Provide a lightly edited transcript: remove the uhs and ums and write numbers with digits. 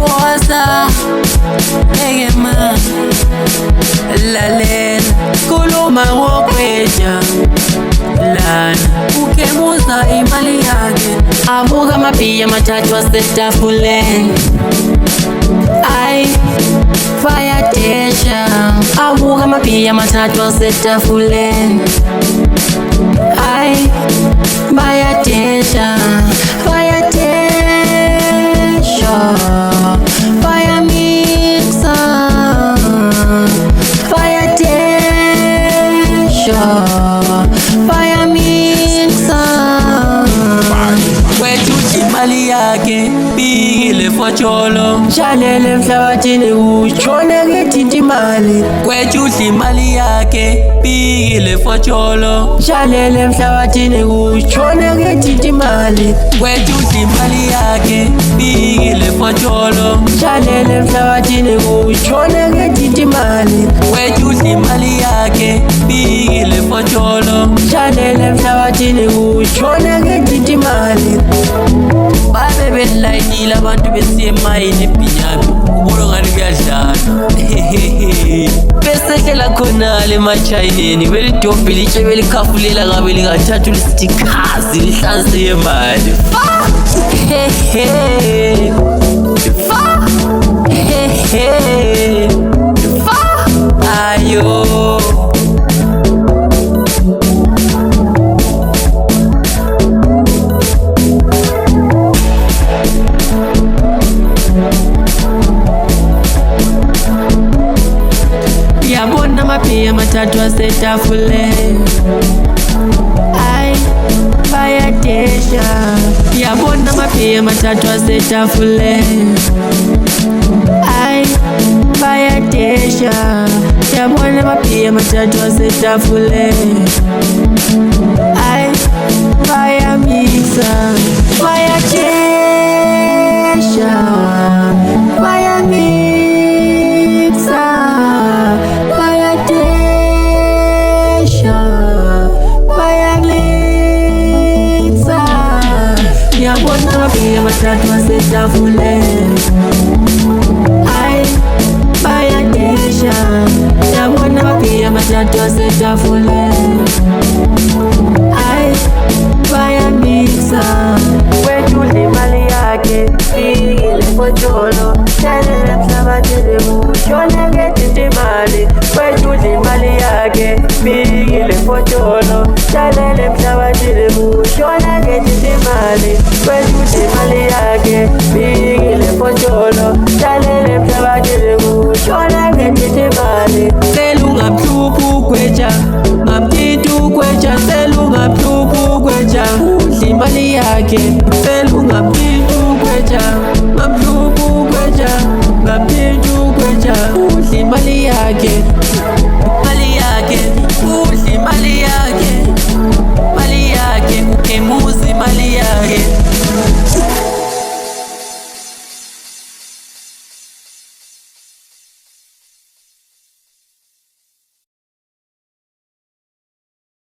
Woza egema lalela kuluma ngokweja lana ukemuza imali yake abuka mapia matatu asetafuleni ai fire tesha abuka mapia matatu asetafuleni ai fire tesha fire tesha fire mixer fire tesha fire mixer kwetu imali yake bigile focholo shalele mhlabathini uchone ngithi mali kwetu imali yake bigile focholo shalele mhlabathini uchone ngithi mali kwetu imali yake bigile focholo shalele mhlabathini uchone ngithi mali kwetu imali yake bigile focholo shalele mhlabathini uchone ngithi mali babe belayinile abantu besiyemayini eBhinyami ubona ngani kuyadlala besehlela khonale emachayineni belidobhi litshe belikhafulela ngabe lingathathu lisithi khazi lihlanze yemali ayo yabona mapia matatu asetafuleni ai bayatesha yabona mapia matatu asetafuleni ai bayatesha yabona mapia matatu asetafuleni ai bayamisa bayatesha bayamisa yabona mapia matatu asetafuleni ai bayatesha yabona mapia matatu asetafuleni ai bayamisa kwetu imali yake bigile focholo shalele mhlabathini uchone ngithi mali kwetu imali yake bigile focholo shalele mhlabathini uchone ngithi mali kwetu imali yake bigile focholo shalele mhlabathini uchone ngithi mali selungamhluphi kweja ngamthithi kweja selungamhluphi kweja imali yake selungamthithi kweja ngamhluphi kweja ngamthithi kweja imali yake